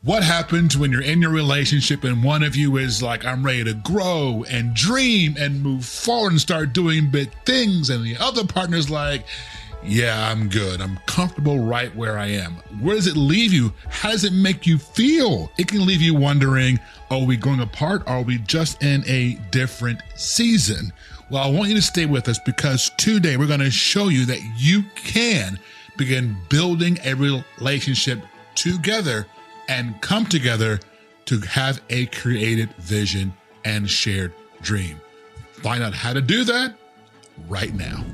What happens when you're in your relationship and one of you is like, I'm ready to grow and dream and move forward and start doing big things, and the other partner's like, yeah, I'm good. I'm comfortable right where I am. Where does it leave you? How does it make you feel? It can leave you wondering, are we growing apart? Or are we just in a different season? Well, I want you to stay with us because today we're going to show you that you can begin building a relationship together and come together to have a created vision and shared dream. Find out how to do that right now.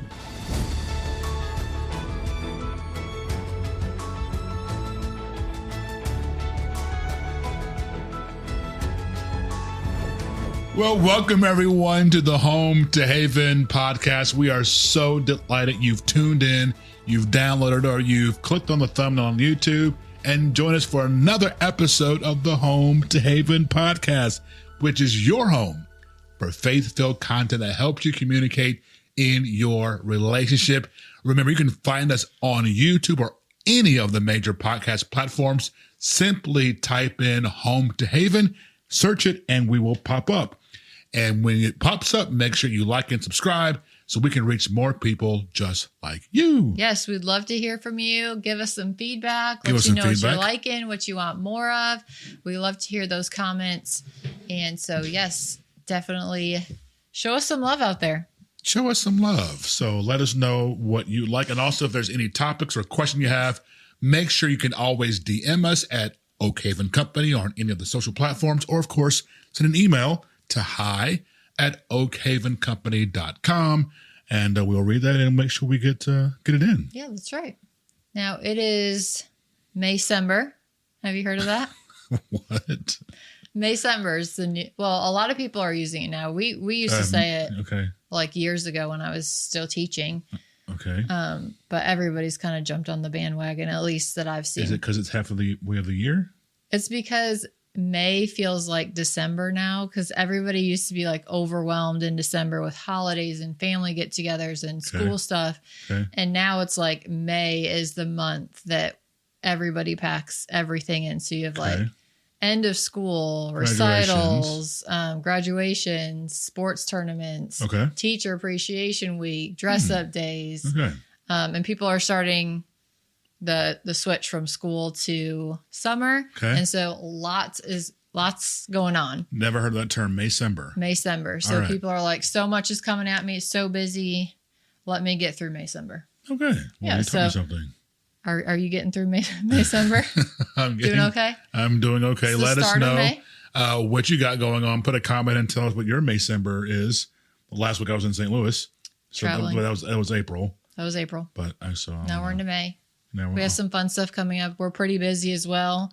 Well, welcome everyone to the Home to Haven podcast. We are so delighted you've tuned in, you've downloaded, or you've clicked on the thumbnail on YouTube and join us for another episode of the Home to Haven podcast, which is your home for faith-filled content that helps you communicate in your relationship. Remember, you can find us on YouTube or any of the major podcast platforms. Simply type in Home to Haven, search it, and we will pop up. And when it pops up, make sure you like and subscribe so we can reach more people just like you. Yes, we'd love to hear from you. Give us some feedback. Let us know what you're liking, what you want more of. We love to hear those comments. And so, yes, definitely show us some love out there. Show us some love. So let us know what you like. And also, if there's any topics or question you have, make sure you can always DM us at Oak Haven Company or on any of the social platforms. Or, of course, send an email to hi@oakhavencompany.com, and we'll read that and make sure we get it in. Yeah, that's right. Now it is Maycember. Have you heard of that? What? Maycember is the new. Well, a lot of people are using it now. We used to say it like years ago when I was still teaching. Okay. But everybody's kind of jumped on the bandwagon, at least that I've seen. Is it because it's half of the way of the year? It's because May feels like December now, because everybody used to be like overwhelmed in December with holidays and family get-togethers and school stuff. Okay. And now it's like May is the month that everybody packs everything in. So you have like end of school, recitals, graduations, sports tournaments, teacher appreciation week, dress up days. And people are starting the switch from school to summer. And so lots going on. Never heard of that term, Maycember. So people are like, so much is coming at me. It's so busy. Let me get through Maycember. Okay. Well, yeah, you told me something. Are you getting through Maycember? Doing okay? I'm doing okay. Let us know what you got going on. Put a comment and tell us what your Maycember is. Last week I was in St. Louis. So that was April. That was April. But I saw. Now we're into May. We have some fun stuff coming up. We're pretty busy as well.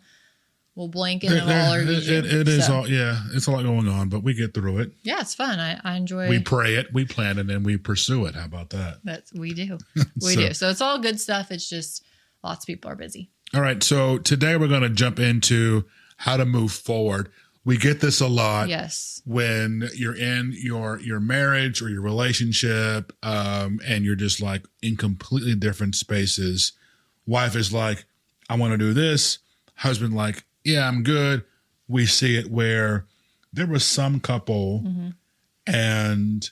We'll blink and it'll all it's a lot going on, but we get through it. Yeah, it's fun. I enjoy. We pray it, we plan it, and we pursue it. How about that? We do. We do. So it's all good stuff. It's just lots of people are busy. All right. So today we're going to jump into how to move forward. We get this a lot. Yes. When you're in your marriage or your relationship, and you're just like in completely different spaces. Wife is like, I want to do this. Husband like, yeah, I'm good. We see it where there was some couple and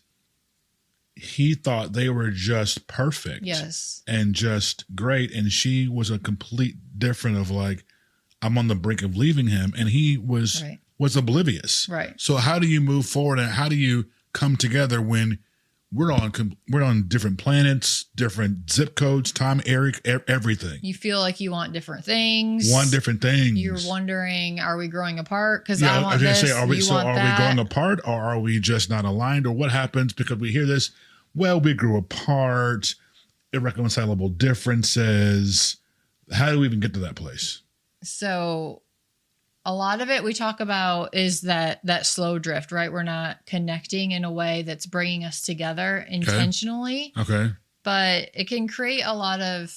he thought they were just perfect. Yes. And just great. And she was a complete different of like, I'm on the brink of leaving him. And he was oblivious. Right. So how do you move forward and how do you come together when we're on different planets, different zip codes, time, everything. You feel like you want different things. You're wondering, are we growing apart? Because I want this. Are we growing apart, or are we just not aligned, or what happens? Because we hear this. Well, we grew apart. Irreconcilable differences. How do we even get to that place? So a lot of it we talk about is that slow drift, right? We're not connecting in a way that's bringing us together intentionally. Okay. But it can create a lot of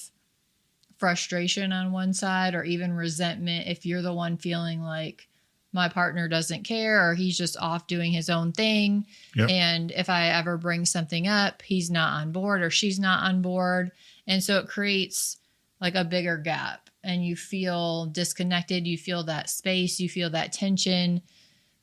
frustration on one side or even resentment if you're the one feeling like my partner doesn't care or he's just off doing his own thing. Yep. And if I ever bring something up, he's not on board or she's not on board. And so it creates like a bigger gap. and you feel disconnected. You feel that space, you feel that tension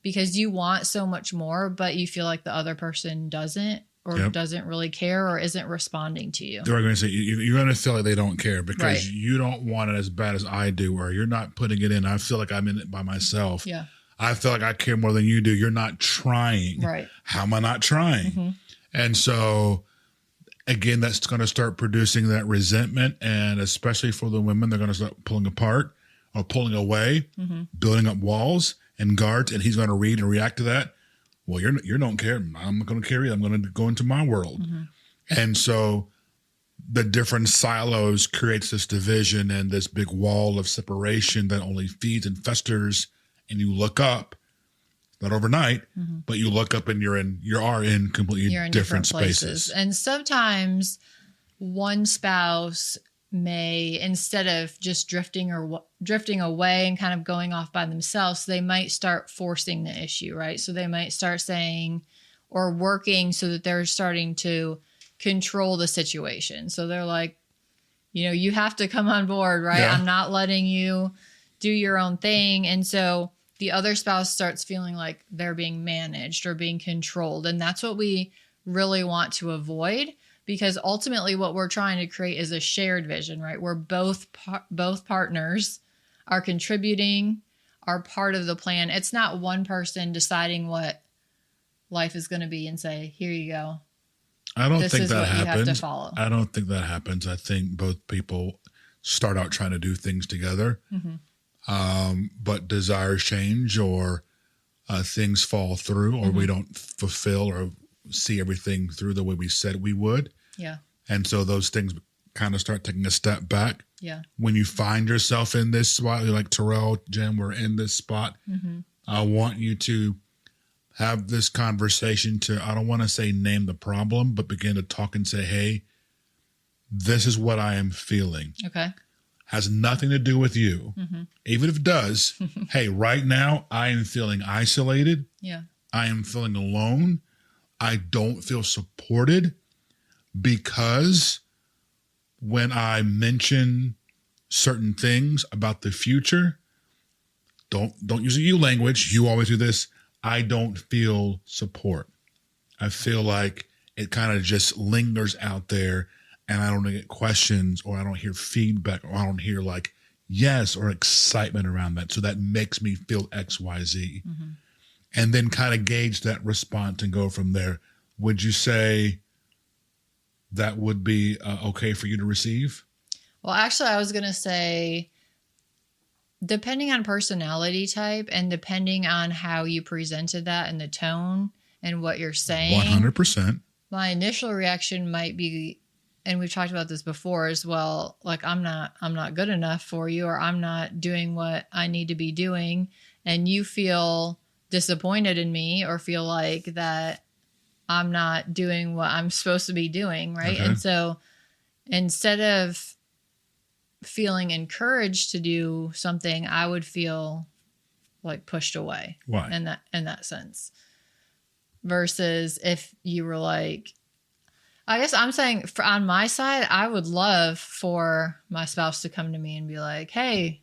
because you want so much more, but you feel like the other person doesn't or doesn't really care or isn't responding to you. They're going to say, you're going to feel like they don't care because you don't want it as bad as I do, or you're not putting it in. I feel like I'm in it by myself. Yeah. I feel like I care more than you do. You're not trying. Right. How am I not trying? Mm-hmm. And so, again, that's going to start producing that resentment. And especially for the women, they're going to start pulling apart or pulling away, building up walls and guards. And he's going to read and react to that. Well, you don't care. I'm not going to carry it. I'm going to go into my world. Mm-hmm. And so the different silos creates this division and this big wall of separation that only feeds and festers. And you look up, not overnight, but you look up and you are in completely different spaces. And sometimes one spouse may, instead of just drifting away and kind of going off by themselves, they might start forcing the issue, right? So they might start saying or working so that they're starting to control the situation. So they're like, you have to come on board, right? Yeah. I'm not letting you do your own thing. And so the other spouse starts feeling like they're being managed or being controlled. And that's what we really want to avoid, because ultimately what we're trying to create is a shared vision, right? Where both partners are contributing, are part of the plan. It's not one person deciding what life is going to be and say, here you go. I don't think that happens. You have to follow. I don't think that happens. I think both people start out trying to do things together. But desires change or things fall through or we don't fulfill or see everything through the way we said we would. Yeah. And so those things kind of start taking a step back. Yeah. When you find yourself in this spot, you're like, Terrell, Jen, we're in this spot. I want you to have this conversation I don't want to say name the problem, but begin to talk and say, hey, this is what I am feeling. Okay. Has nothing to do with you. Even if it does, hey, right now I am feeling isolated. Yeah. I am feeling alone. I don't feel supported because when I mention certain things about the future, don't use a you language. You always do this. I don't feel support. I feel like it kind of just lingers out there and I don't get questions or I don't hear feedback or I don't hear like yes or excitement around that. So that makes me feel X, Y, Z. And then kind of gauge that response and go from there. Would you say that would be okay for you to receive? Well, actually, I was going to say, depending on personality type and depending on how you presented that and the tone and what you're saying. 100%. My initial reaction might be, and we've talked about this before as well, like I'm not good enough for you, or I'm not doing what I need to be doing. And you feel disappointed in me or feel like that I'm not doing what I'm supposed to be doing. Right. Okay. And so instead of feeling encouraged to do something, I would feel like pushed away. Why? In that sense, versus if you were like, I guess I'm saying on my side, I would love for my spouse to come to me and be like, hey,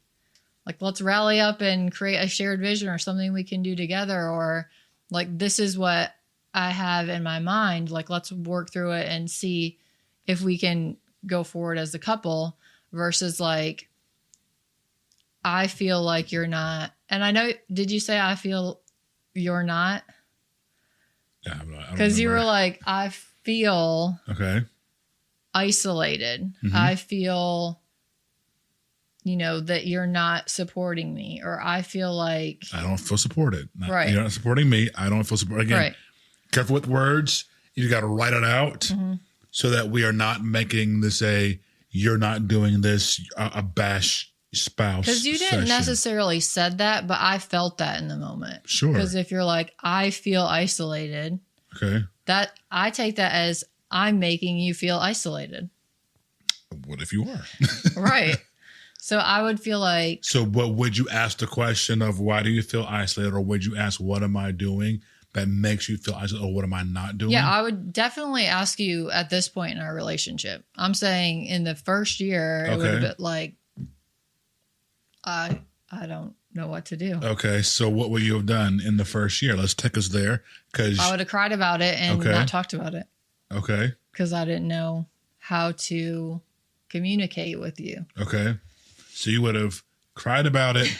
like, let's rally up and create a shared vision or something we can do together. Or like, this is what I have in my mind. Like, let's work through it and see if we can go forward as a couple, versus like, I feel like you're not. And I know, did you say I feel you're not? Yeah, because you were like, I feel isolated. I feel, that you're not supporting me, or I feel like I don't feel supported. Right. You're not supporting me. I don't feel supported. Again, careful with words. You got to write it out so that we are not making this you're not doing this, a bash spouse. Because you didn't necessarily said that, but I felt that in the moment. Sure. Because if you're like, I feel isolated. Okay. That I take that as I'm making you feel isolated. What if you are? Right. So I would feel like. So what would you ask the question of why do you feel isolated, or would you ask what am I doing that makes you feel isolated, or what am I not doing? Yeah, I would definitely ask you at this point in our relationship. I'm saying in the first year, it would have been like, I don't know what to do. Okay, so what would you have done in the first year? Let's take us there. Because I would have cried about it and not talked about it. Okay. Because I didn't know how to communicate with you. Okay. So you would have cried about it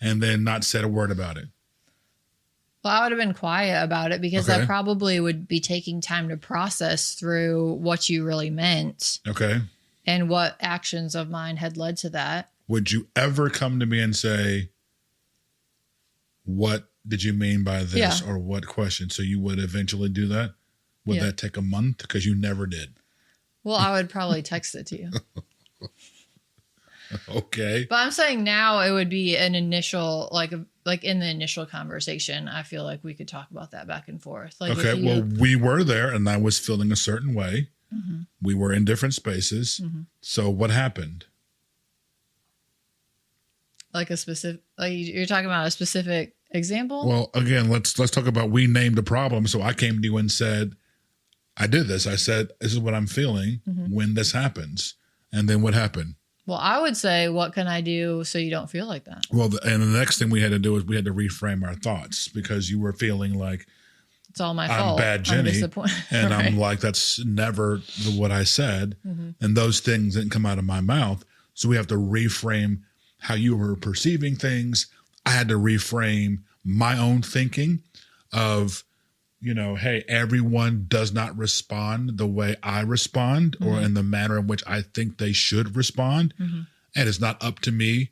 and then not said a word about it. Well, I would have been quiet about it because I probably would be taking time to process through what you really meant. Okay. And what actions of mine had led to that. Would you ever come to me and say, what did you mean by this? Or what question? So you would eventually do that? Would that take a month? Because you never did. Well, I would probably text it to you. Okay. But I'm saying now it would be an initial, like in the initial conversation, I feel like we could talk about that back and forth. Like okay. Well, we were there and I was feeling a certain way. Mm-hmm. We were in different spaces. Mm-hmm. So what happened? Like you're talking about a specific example? Well, again, let's talk about, we named a problem. So I came to you and said, I did this. I said, this is what I'm feeling when this happens. And then what happened? Well, I would say, what can I do so you don't feel like that? Well, and the next thing we had to do is we had to reframe our thoughts because you were feeling like, it's all my fault. I'm bad Jenny. And right. I'm like, that's never what I said. Mm-hmm. And those things didn't come out of my mouth. So we have to reframe how you were perceiving things. I had to reframe my own thinking of, hey, everyone does not respond the way I respond or in the manner in which I think they should respond. Mm-hmm. And it's not up to me.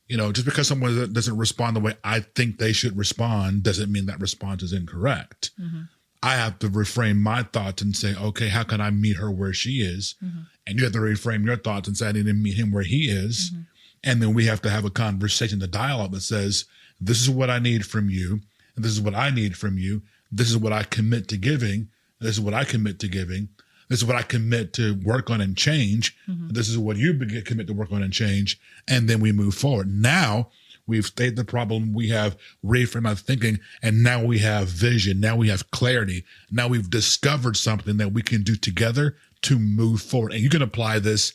Just because someone doesn't respond the way I think they should respond doesn't mean that response is incorrect. Mm-hmm. I have to reframe my thoughts and say, okay, how can I meet her where she is? Mm-hmm. And you have to reframe your thoughts and say, I need to meet him where he is. Mm-hmm. And then we have to have a conversation, the dialogue that says, this is what I need from you. And this is what I need from you. This is what I commit to giving. This is what I commit to giving. This is what I commit to work on and change. Mm-hmm. This is what you commit to work on and change. And then we move forward. Now we've stated the problem. We have reframed our thinking. And now we have vision. Now we have clarity. Now we've discovered something that we can do together to move forward. And you can apply this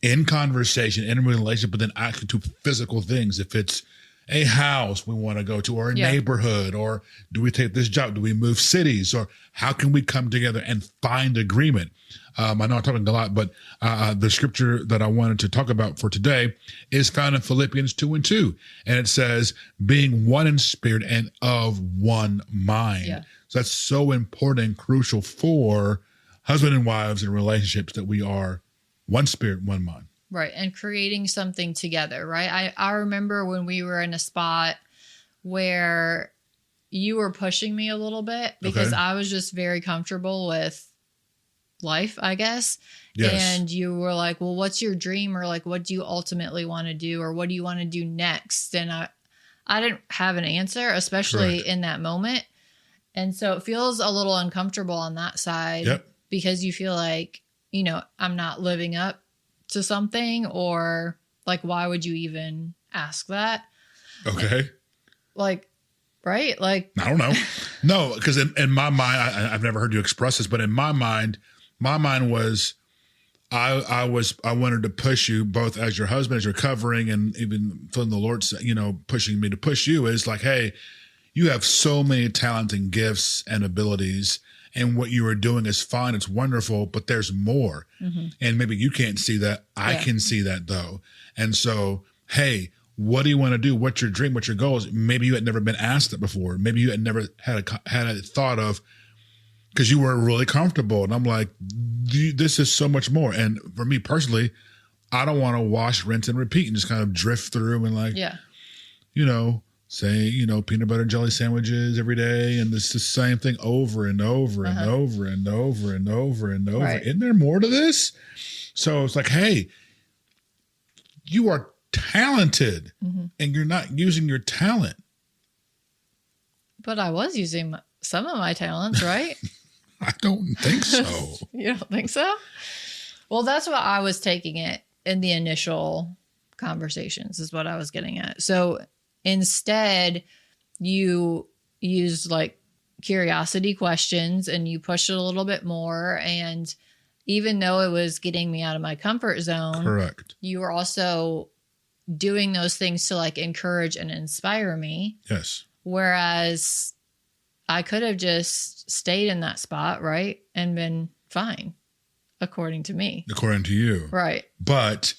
in conversation, in a relationship, but then actually to physical things. If it's a house we want to go to, or a neighborhood, or do we take this job? Do we move cities? Or how can we come together and find agreement? I know I'm talking a lot, but the scripture that I wanted to talk about for today is found in Philippians 2:2. And it says, being one in spirit and of one mind. Yeah. So that's so important and crucial for husband and wives in relationships, that we are one spirit, one mind. Right. And creating something together, right? I remember when we were in a spot where you were pushing me a little bit because I was just very comfortable with life, I guess. Yes. And you were like, well, what's your dream? Or like, what do you ultimately want to do? Or what do you want to do next? And I didn't have an answer, especially in that moment. And so it feels a little uncomfortable on that side because you feel like, I'm not living up to something, or like, why would you even ask that? Okay. Like, right? Like, I don't know. No, because in my mind, I've never heard you express this, but in my mind was, I wanted to push you both as your husband, as your covering, and even feeling the Lord, pushing me to push you is like, hey, you have so many talents and gifts and abilities, and what you are doing is fine. It's wonderful, but there's more. Mm-hmm. And maybe you can't see that. I can see that though. And so, hey, what do you want to do? What's your dream? What's your goals? Maybe you had never been asked that before. Maybe you had never had a thought of, because you were really comfortable. And I'm like, this is so much more. And for me personally, I don't want to wash, rinse, and repeat and just kind of drift through and like, say, peanut butter and jelly sandwiches every day. And it's the same thing over and over and over and over and over and over. Right. Isn't there more to this? So it's like, hey, you are talented and you're not using your talent. But I was using some of my talents, right? I don't think so. You don't think so? Well, that's what I was taking it in the initial conversations, is what I was getting at. So instead, you used like curiosity questions and you pushed it a little bit more. And even though it was getting me out of my comfort zone, correct, you were also doing those things to like encourage and inspire me. Yes. Whereas I could have just stayed in that spot, right? And been fine, according to me. According to you. Right. But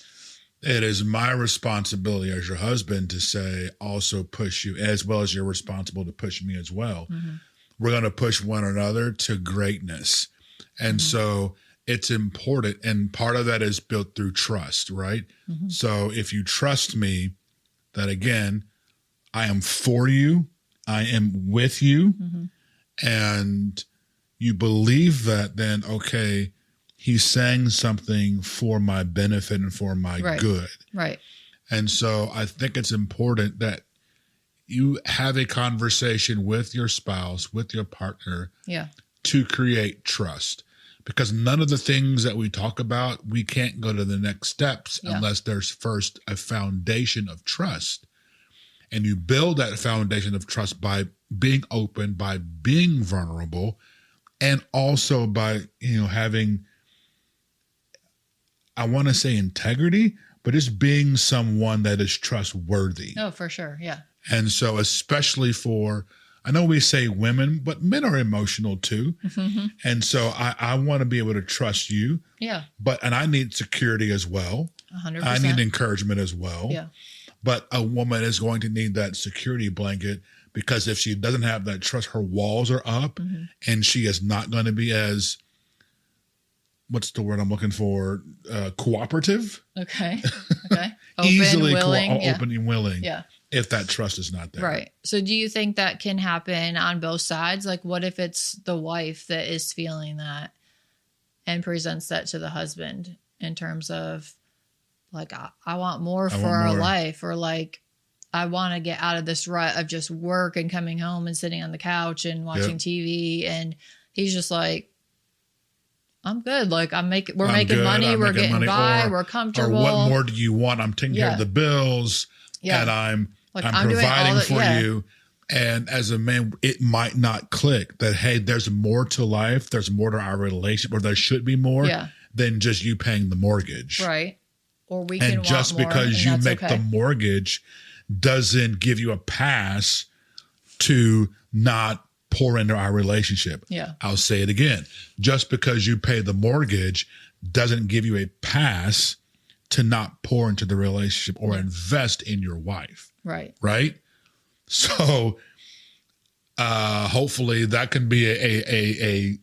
it is my responsibility as your husband to say, also push you, as well as you're responsible to push me as well. Mm-hmm. We're going to push one another to greatness. And so it's important. And part of that is built through trust, right? Mm-hmm. So if you trust me, that again, I am for you, I am with you, and you believe that, then, okay, he's saying something for my benefit and for my good. Right. And so I think it's important that you have a conversation with your spouse, with your partner, to create trust. Because none of the things that we talk about, we can't go to the next steps unless there's first a foundation of trust. And you build that foundation of trust by being open, by being vulnerable, and also by, having, I want to say integrity, but just being someone that is trustworthy. Oh, for sure. Yeah. And so especially for, I know we say women, but men are emotional too. Mm-hmm. And so I want to be able to trust you. Yeah. And I need security as well. 100%. I need encouragement as well. Yeah. But a woman is going to need that security blanket, because if she doesn't have that trust, her walls are up, and she is not going to be as, what's the word I'm looking for? Cooperative. Okay. Easily willing. Open and willing. Yeah. If that trust is not there. Right. So do you think that can happen on both sides? Like, what if it's the wife that is feeling that and presents that to the husband in terms of, like, I want more for our life, or like, I want to get out of this rut of just work and coming home and sitting on the couch and watching TV. And he's just like, I'm good. Like, we're making money. We're getting by. We're comfortable. Or what more do you want? I'm taking care of the bills, and I'm providing for you. And as a man, it might not click that, hey, there's more to life. There's more to our relationship, or there should be more than just you paying the mortgage. Right. Or we can and just want more, because you make the mortgage doesn't give you a pass to not pour into our relationship. Yeah. I'll say it again. Just because you pay the mortgage doesn't give you a pass to not pour into the relationship or invest in your wife. Right. Right. So hopefully that can be a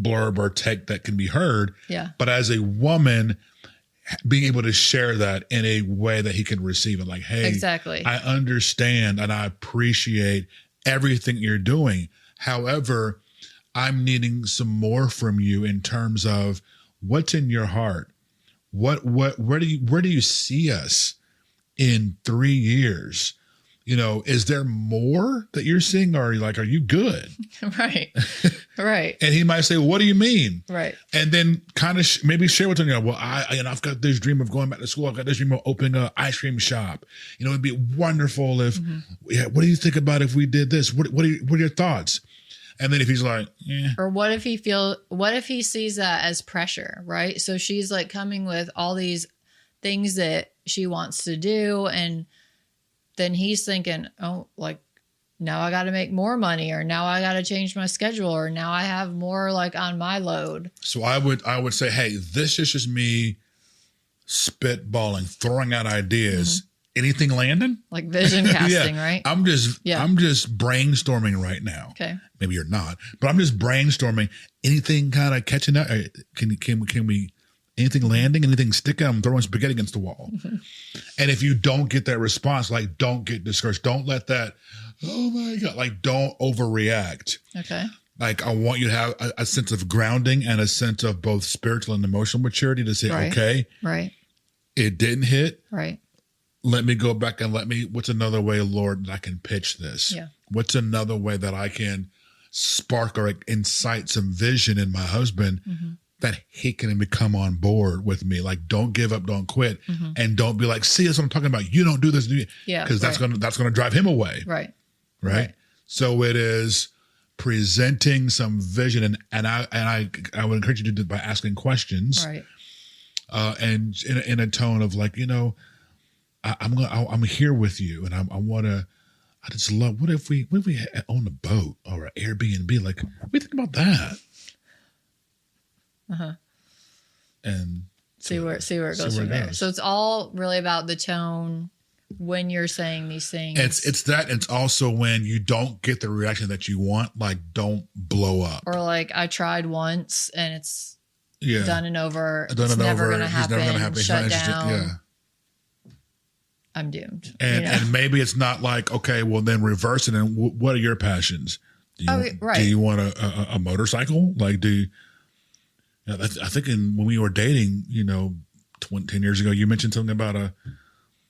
blurb or text that can be heard. Yeah. But as a woman, being able to share that in a way that he can receive it, like, hey, exactly, I understand and I appreciate everything you're doing. However, I'm needing some more from you in terms of what's in your heart. Where do you see us in 3 years? Is there more that you're seeing, or are you good? Right. Right. And he might say, well, what do you mean? Right. And then kind of maybe share with them, well, I've got this dream of going back to school. I've got this dream of opening an ice cream shop. It'd be wonderful if, what do you think about if we did this? What are your thoughts? And then if he's like, or what if he sees that as pressure, right? So she's like coming with all these things that she wants to do, and then he's thinking, oh, like, now I got to make more money, or now I got to change my schedule, or now I have more like on my load. So I would say, hey, this is just me spitballing, throwing out ideas. Anything landing? Like vision casting, right? I'm just brainstorming right now. Okay. Maybe you're not, but I'm just brainstorming. Anything kind of catching up? Can we? Anything landing? Anything sticking? I'm throwing spaghetti against the wall. And if you don't get that response, like, don't get discouraged. Don't let that, oh my God, like, don't overreact. Okay. Like, I want you to have a sense of grounding and a sense of both spiritual and emotional maturity to say, okay, right, it didn't hit. Right. Let me go back and what's another way, Lord, that I can pitch this? Yeah. What's another way that I can spark or incite some vision in my husband that he can become on board with me? Like, don't give up, don't quit, and don't be like, see, that's what I'm talking about. You don't do this, do you? Yeah. Because that's gonna drive him away. Right. So it is presenting some vision, and I would encourage you to do it by asking questions. Right. And in a tone of like, I'm here with you, and I want to. I just love. What if we own a boat or an Airbnb? Like, we think about that. And see where it goes from there. So it's all really about the tone when you're saying these things. It's that. It's also when you don't get the reaction that you want. Like, don't blow up. Or like, I tried once and it's done and over. It's never going to happen. Shut down. Yeah. I'm doomed. And maybe it's not like, okay, well then reverse it. And what are your passions? Do you want a motorcycle? Like, I think when we were dating, 10 years ago, you mentioned something about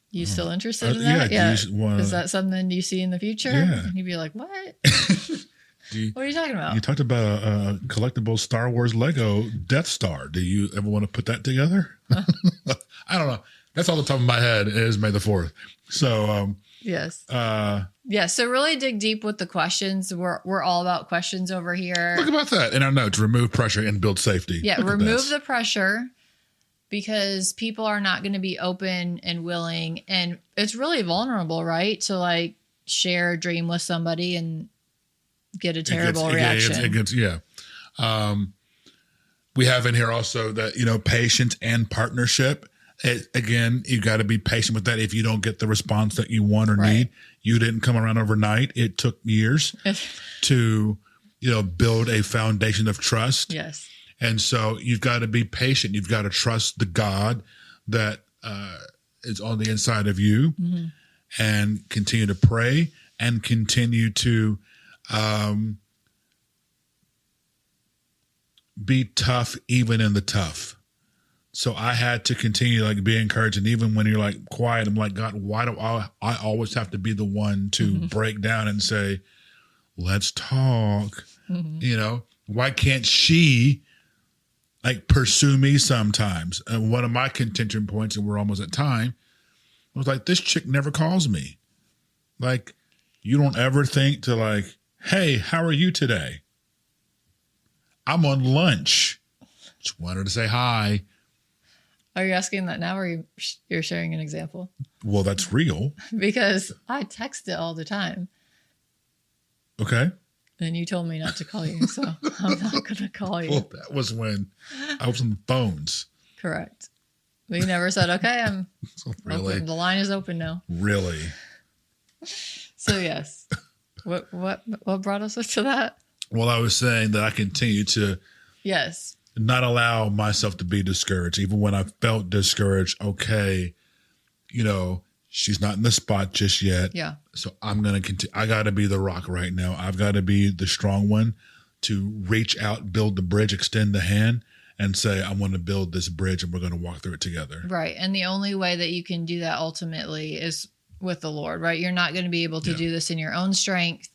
you still interested in that? Yeah. Is that something you see in the future? Yeah. And you'd be like, what? What are you talking about? You talked about a collectible Star Wars Lego Death Star. Do you ever want to put that together? I don't know. That's all the top of my head is May the 4th. So, yes. So really dig deep with the questions. We're all about questions over here. Look about that in our notes. Remove pressure and build safety. Yeah. Remove the pressure because people are not going to be open and willing. And it's really vulnerable, right? To like share a dream with somebody and get a terrible reaction. We have in here also that, patience and partnership. Again, you got to be patient with that. If you don't get the response that you want or need, you didn't come around overnight. It took years to, build a foundation of trust. Yes. And so you've got to be patient. You've got to trust the God that is on the inside of you and continue to pray and continue to be tough, even in the tough. So I had to continue to be encouraged. And even when you're like quiet, I'm like, God, why do I always have to be the one to break down and say, let's talk? Why can't she pursue me sometimes? And one of my contention points, and we're almost at time, was like, this chick never calls me. Like, you don't ever think to hey, how are you today? I'm on lunch. Just wanted to say hi. Are you asking that now, or you're sharing an example? Well, that's real. Because I text it all the time. Okay. And you told me not to call you, so I'm not going to call you. Well, that was when I was on the phones. Correct. But you never said, okay, I'm really open. The line is open now. Really? So yes. What brought us to that? Well, I was saying that I continue to not allow myself to be discouraged. Even when I felt discouraged, okay, she's not in the spot just yet. Yeah. So I'm going to continue. I got to be the rock right now. I've got to be the strong one to reach out, build the bridge, extend the hand and say, I want to build this bridge and we're going to walk through it together. Right. And the only way that you can do that ultimately is with the Lord, right? You're not going to be able to do this in your own strength.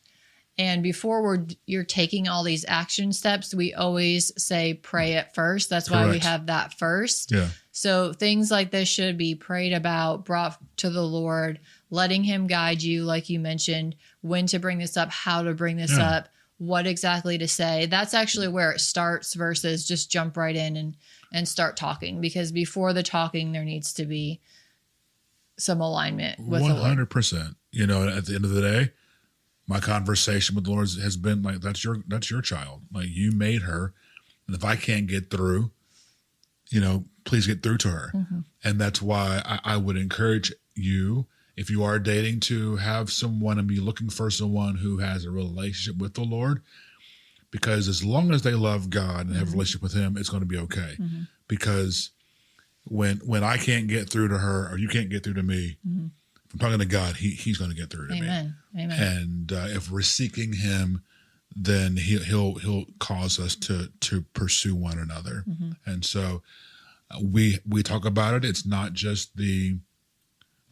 And before you're taking all these action steps, we always say pray it first. That's why we have that first. Yeah. So things like this should be prayed about, brought to the Lord, letting him guide you, like you mentioned, when to bring this up, how to bring this up, what exactly to say. That's actually where it starts versus just jump right in and start talking. Because before the talking, there needs to be some alignment with 100%. At the end of the day, my conversation with the Lord has been like, that's your child. Like, you made her. And if I can't get through, please get through to her. Mm-hmm. And that's why I would encourage you, if you are dating, to have someone and be looking for someone who has a relationship with the Lord. Because as long as they love God and have a relationship with him, it's going to be okay. Mm-hmm. Because when I can't get through to her or you can't get through to me, if I'm talking to God, he's going to get through to me. Amen. And if we're seeking him, then he'll cause us to pursue one another. Mm-hmm. And so we talk about it. It's not just the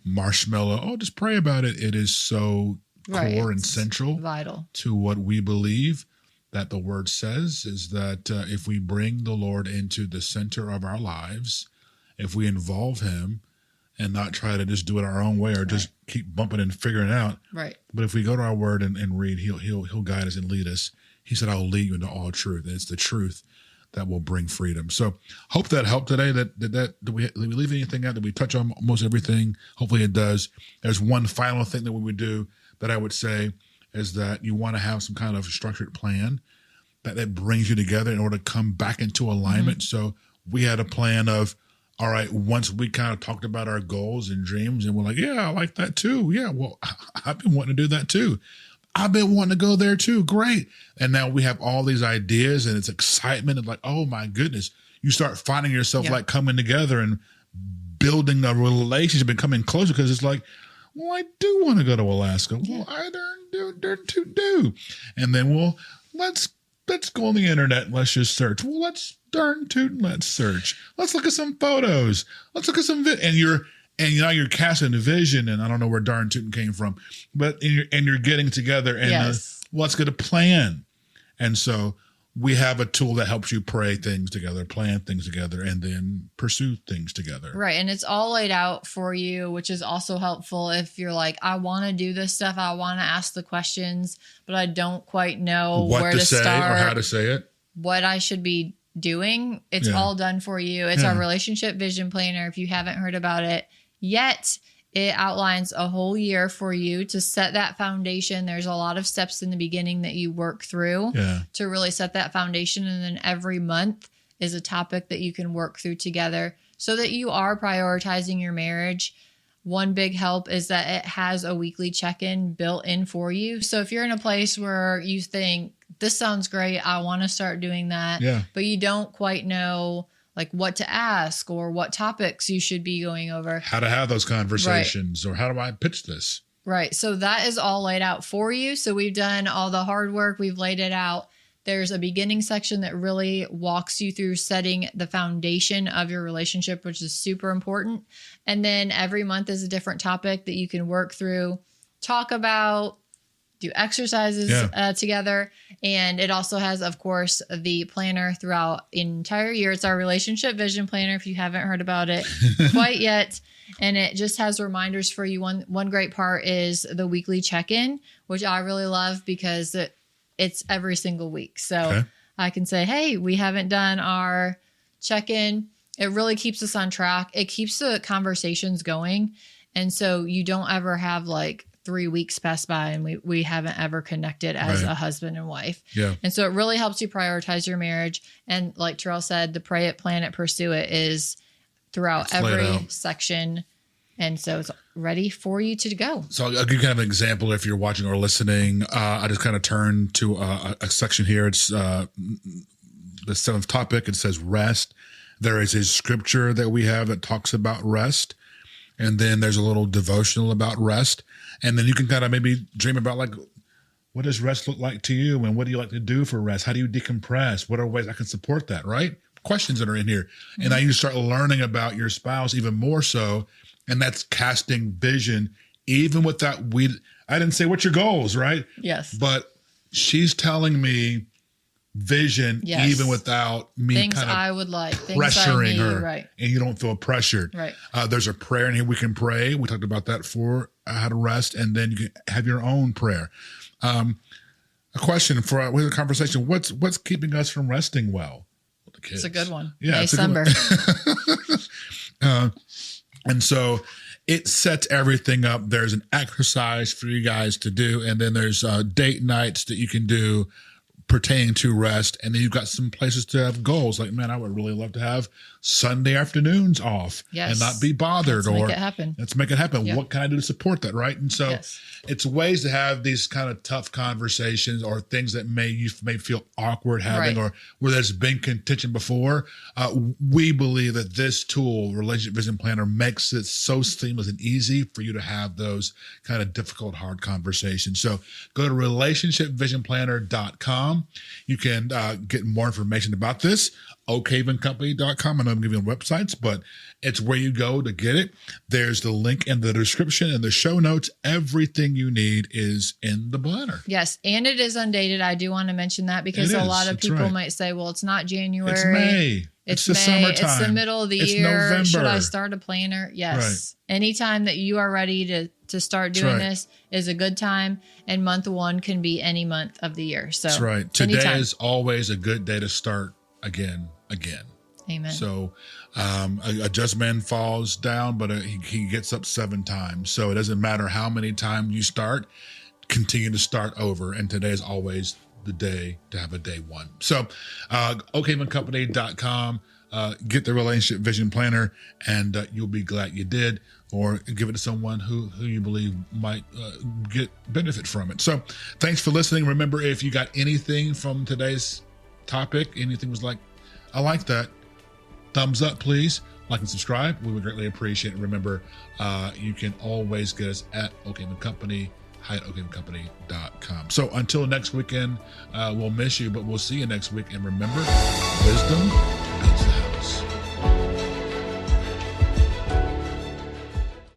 marshmallow, just pray about it. It is so core and central, vital to what we believe that the word says, is that if we bring the Lord into the center of our lives, if we involve him and not try to just do it our own way or just keep bumping and figuring it out. Right. But if we go to our word and read, he'll guide us and lead us. He said, I'll lead you into all truth. And it's the truth that will bring freedom. So hope that helped today. Did we leave anything out? Did we touch on almost everything? Hopefully it does. There's one final thing that we would do that I would say is that you want to have some kind of structured plan that brings you together in order to come back into alignment. So we had a plan of, all right, once we kind of talked about our goals and dreams and we're like, yeah, I like that too. Yeah, well, I've been wanting to do that too. I've been wanting to go there too. Great. And now we have all these ideas and it's excitement and like, oh my goodness, you start finding yourself like coming together and building a relationship and coming closer because it's like, well, I do want to go to Alaska. Well, I do. And then, let's go on the internet and let's just search. Well, let's search. Let's look at some photos. Let's look at some and now you're casting a vision, and I don't know where darn tootin' came from, but you're getting together and let's get a plan. And so we have a tool that helps you pray things together, plan things together, and then pursue things together. Right. And it's all laid out for you, which is also helpful if you're like, I want to do this stuff. I want to ask the questions, but I don't quite know where to say start or how to say it, what I should be doing. It's all done for you. It's our relationship vision planner. If you haven't heard about it yet, it outlines a whole year for you to set that foundation. There's a lot of steps in the beginning that you work through to really set that foundation. And then every month is a topic that you can work through together so that you are prioritizing your marriage. One big help is that it has a weekly check-in built in for you. So if you're in a place where you think, this sounds great, I want to start doing that, but you don't quite know like what to ask or what topics you should be going over. How to have those conversations or how do I pitch this? Right. So that is all laid out for you. So we've done all the hard work. We've laid it out. There's a beginning section that really walks you through setting the foundation of your relationship, which is super important. And then every month is a different topic that you can work through, talk about, do exercises together. And it also has, of course, the planner throughout the entire year. It's our relationship vision planner, if you haven't heard about it quite yet. And it just has reminders for you. One great part is the weekly check-in, which I really love because it's every single week. So I can say, hey, we haven't done our check-in. It really keeps us on track. It keeps the conversations going. And so you don't ever have like 3 weeks pass by and we haven't ever connected as a husband and wife. Yeah. And so it really helps you prioritize your marriage. And like Terrell said, the pray it, plan it, pursue it is throughout every section. And so it's ready for you to go. So I'll give you kind of an example if you're watching or listening. I just kind of turn to a section here. It's the seventh topic. It says rest. There is a scripture that we have that talks about rest. And then there's a little devotional about rest. And then you can kind of maybe dream about like, what does rest look like to you? And what do you like to do for rest? How do you decompress? What are ways I can support that, right? Questions that are in here. Mm-hmm. And now you start learning about your spouse even more so. And that's casting vision, even with that. I didn't say what's your goals, right? Yes. But she's telling me vision, even without me things kind of I would like, pressuring her, right? And you don't feel pressured, right? There's a prayer in here we can pray. We talked about that for how to rest, and then you can have your own prayer. A question for with a conversation: What's keeping us from resting well with the kids? It's a good one. Yeah, December. And so it sets everything up. There's an exercise for you guys to do, and then there's date nights that you can do pertaining to rest. And then you've got some places to have goals. Like, man, I would really love to have Sunday afternoons off and not be bothered. Let's make it happen. Let's make it happen. Yep. What can I do to support that? Right. And so it's ways to have these kind of tough conversations or things that you may feel awkward having or where there's been contention before. We believe that this tool, Relationship Vision Planner, makes it so seamless and easy for you to have those kind of difficult, hard conversations. So go to relationshipvisionplanner.com. You can get more information about this. oakhavencompany.com. I know I'm giving you websites, but it's where you go to get it. There's the link in the description and the show notes. Everything you need is in the planner. Yes, and it is undated. I do want to mention that because a lot of people might say, well, it's not January. It's May. It's the summertime. It's the middle of the year. November. Should I start a planner? Yes. Right. Anytime that you are ready to start doing this is a good time. And month one can be any month of the year. So that's right. Today is always a good day to start again. Amen. So a just man falls down, but he gets up 7 times. So it doesn't matter how many times you start, continue to start over. And today is always the day to have a day 1. So okmancompany.com, get the relationship vision planner, and you'll be glad you did, or give it to someone who you believe might get benefit from it. So thanks for listening. Remember, if you got anything from today's topic, anything was like, I like that, thumbs up, please. Like and subscribe. We would greatly appreciate it. Remember, you can always get us at Okman Company, at okmancompany.com. So until next weekend, we'll miss you, but we'll see you next week. And remember, wisdom